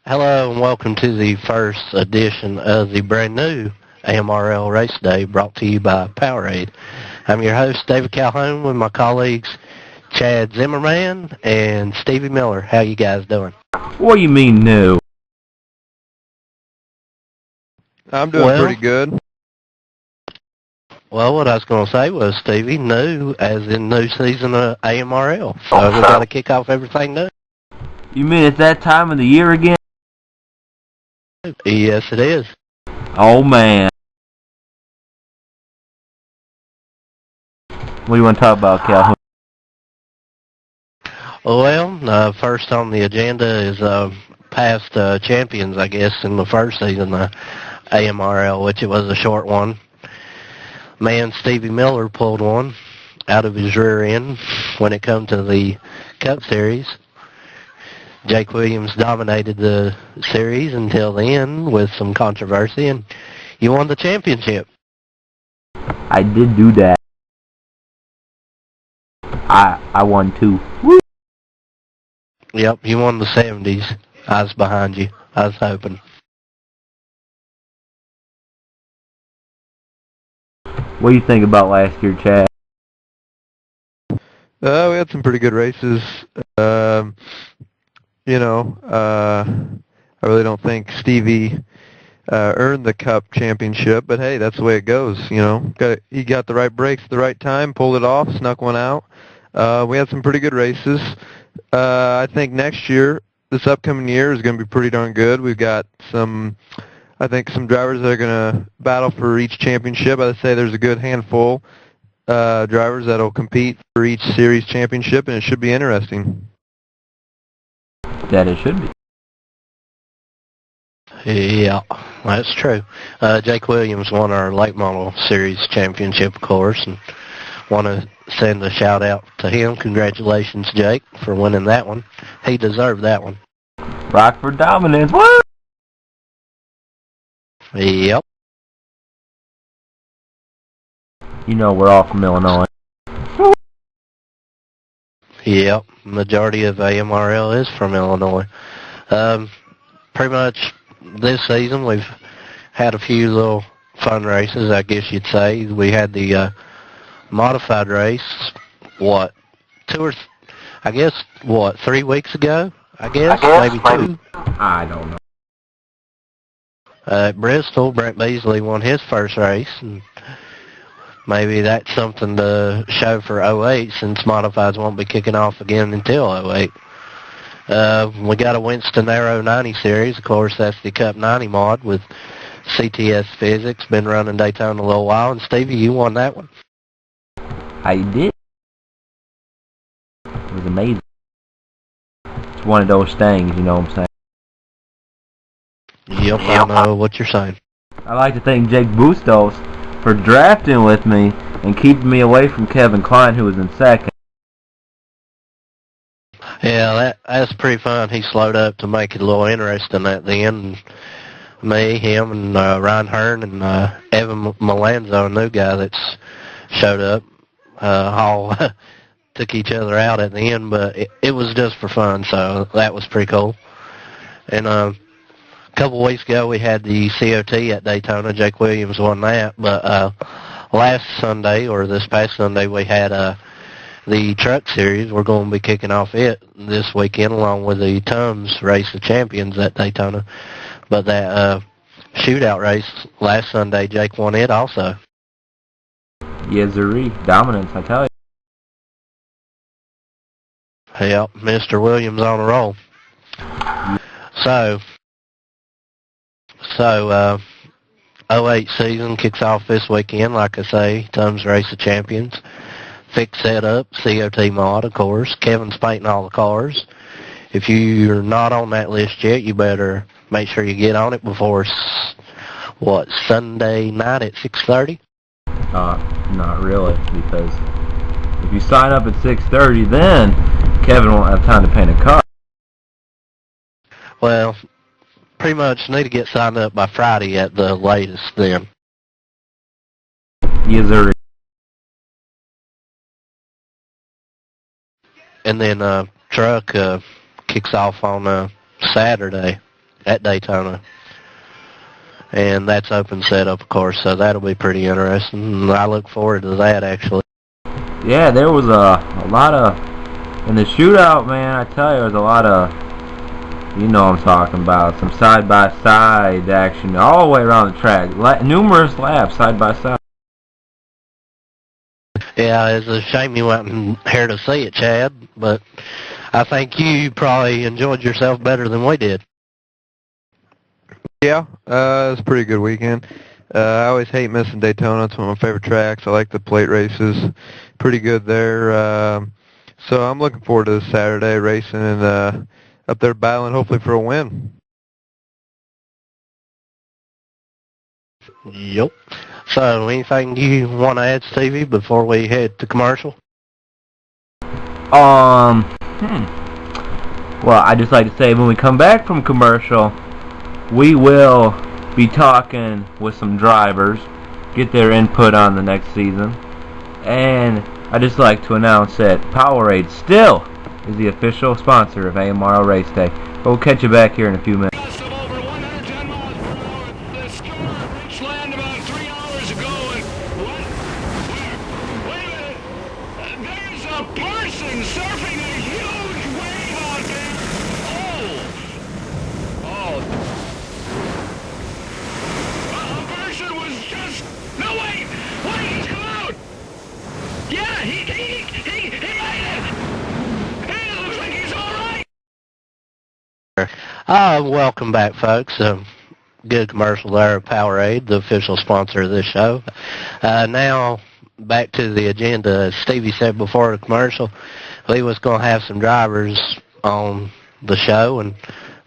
Hello and welcome to the first edition of the brand new AMRL Raceday brought to you by Powerade. I'm your host, David Calhoun, with my colleagues Chad Zimmerman and Stevie Miller. How you guys doing? What do you mean new? I'm doing pretty good. Well, what I was going to say was, Stevie, new as in new season of AMRL. So we got to kick off everything new. You mean it's that time of the year again? Yes, it is. Oh man. What do you want to talk about, Calhoun? Well, first on the agenda is past champions, I guess, in the first season of AMRL, which it was a short one. Man, Stevie Miller pulled one out of his rear end when it come to the Cup Series. Jake Williams dominated the series until the end with some controversy, and you won the championship. I did do that. I won too. Woo! Yep, you won the 70s. I was behind you. I was hoping. What do you think about last year, Chad? We had some pretty good races. I really don't think Stevie earned the Cup championship, but hey, that's the way it goes. He got the right brakes at the right time, pulled it off, snuck one out. We had some pretty good races. I think next year, this upcoming year, is going to be pretty darn good. We've got some drivers that are going to battle for each championship. I'd say there's a good handful drivers that will compete for each series championship, and it should be interesting. That it should be. Yeah, that's true. Jake Williams won our late model series championship, of course, and want to send a shout out to him. Congratulations, Jake, for winning that one. He deserved that one. Rockford dominance. Woo! Yep. You know we're all from Illinois. Yep. Majority of AMRL is from Illinois. Pretty much this season we've had a few little fun races, I guess you'd say. We had the modified race, 3 weeks ago? I guess maybe 2. I don't know. At Bristol, Brent Beasley won his first race, and maybe that's something to show for '08 since modifieds won't be kicking off again until '08. We got a Winston Aero 90 series. Of course, that's the Cup 90 mod with CTS Physics. Been running Daytona a little while, and Stevie, you won that one. I did. It was amazing. It's one of those things, you know what I'm saying? Yep, I know what you're saying. I'd like to thank Jake Bustos for drafting with me and keeping me away from Kevin Klein, who was in second. Yeah, that's pretty fun. He slowed up to make it a little interesting at the end. Me, him, and Ryan Hearn and Evan Melanzo, a new guy that's showed up, all took each other out at the end, but it was just for fun, so that was pretty cool. And a couple weeks ago, we had the COT at Daytona. Jake Williams won that, but last Sunday, or this past Sunday, we had the Truck Series. We're going to be kicking off it this weekend along with the Tums Race of Champions at Daytona. But that shootout race last Sunday, Jake won it also. Yes, sirree. Dominance, I tell you. Yep, Mr. Williams on a roll. So 08 season kicks off this weekend, like I say, Tums Race of Champions. Fixed setup, COT mod, of course. Kevin's painting all the cars. If you're not on that list yet, you better make sure you get on it before, Sunday night at 6:30? Not really, because if you sign up at 6:30, then Kevin won't have time to paint a car. Well, pretty much need to get signed up by Friday at the latest then. Yes, sir. And then truck kicks off on Saturday at Daytona. And that's open setup, of course, so that'll be pretty interesting. And I look forward to that, actually. Yeah, there was a lot of, in the shootout, man, I tell you, there was a lot of, you know what I'm talking about, some side-by-side action all the way around the track. Numerous laps side-by-side. Yeah, it's a shame you weren't here to see it, Chad, but I think you probably enjoyed yourself better than we did. Yeah, it was a pretty good weekend. I always hate missing Daytona. It's one of my favorite tracks. I like the plate races. Pretty good there. So I'm looking forward to this Saturday racing and up there battling hopefully for a win. Yep. So, anything you want to add, Stevie, before we head to commercial? Well, I'd just like to say when we come back from commercial, we will be talking with some drivers, get their input on the next season, and I'd just like to announce that Powerade still is the official sponsor of AMRL Raceday. But we'll catch you back here in a few minutes. Welcome back, folks. Good commercial there, Powerade, the official sponsor of this show. Now, back to the agenda. As Stevie said before the commercial, we was going to have some drivers on the show. And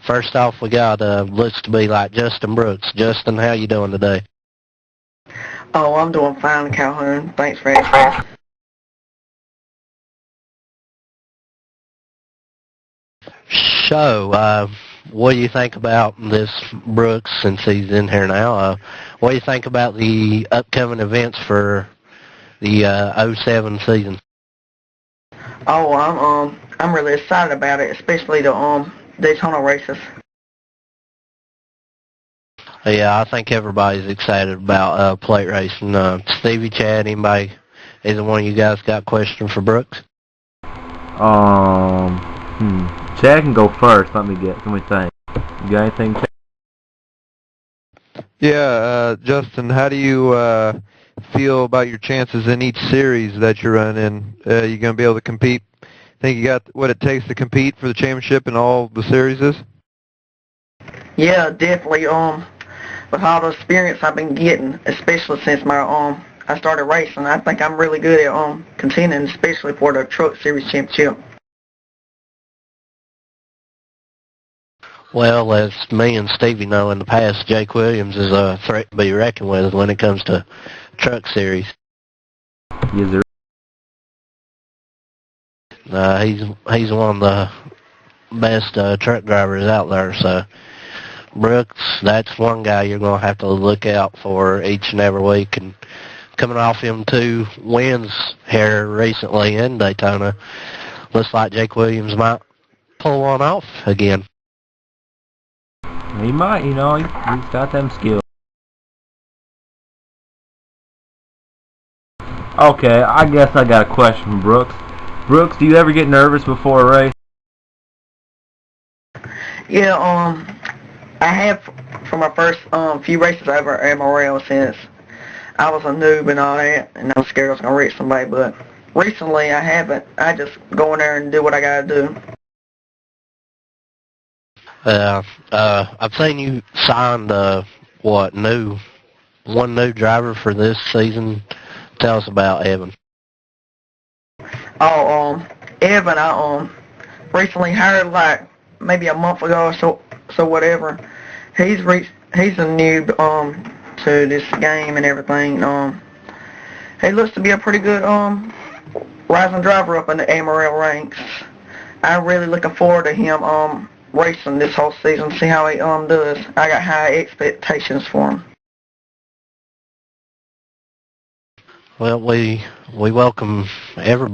first off, we got looks to be like Justin Brooks. Justin, how you doing today? Oh, I'm doing fine, Calhoun. Thanks for asking. So, what do you think about this Brooks since he's in here now? What do you think about the upcoming events for the 07 season? Oh, I'm really excited about it, especially the Daytona races. Yeah, I think everybody's excited about plate racing. Stevie, Chad, anybody, either one of you guys got a question for Brooks? Chad can go first. Let me think. You got anything, Chad? Yeah, Justin, how do you feel about your chances in each series that you're running? You going to be able to compete? Think you got what it takes to compete for the championship in all the series? Yeah, definitely. With all the experience I've been getting, especially since I started racing, I think I'm really good at contending, especially for the Truck Series championship. Well, as me and Stevie know in the past, Jake Williams is a threat to be reckoned with when it comes to Truck Series. Yes, sir. He's one of the best truck drivers out there, so Brooks, that's one guy you're going to have to look out for each and every week. And coming off him 2 wins here recently in Daytona, looks like Jake Williams might pull one off again. He might, he's got them skills. Okay, I guess I got a question from Brooks. Brooks, do you ever get nervous before a race? Yeah, I have for my first few races over AMRL since I was a noob and all that, and I was scared I was going to wreck somebody, but recently I haven't. I just go in there and do what I got to do. I've seen you signed one new driver for this season. Tell us about Evan. Oh, Evan, I recently hired like maybe a month ago or so whatever. He's a noob to this game and everything. He looks to be a pretty good rising driver up in the AMRL ranks. I'm really looking forward to him racing this whole season, see how he does. I got high expectations for him. Well, we welcome everybody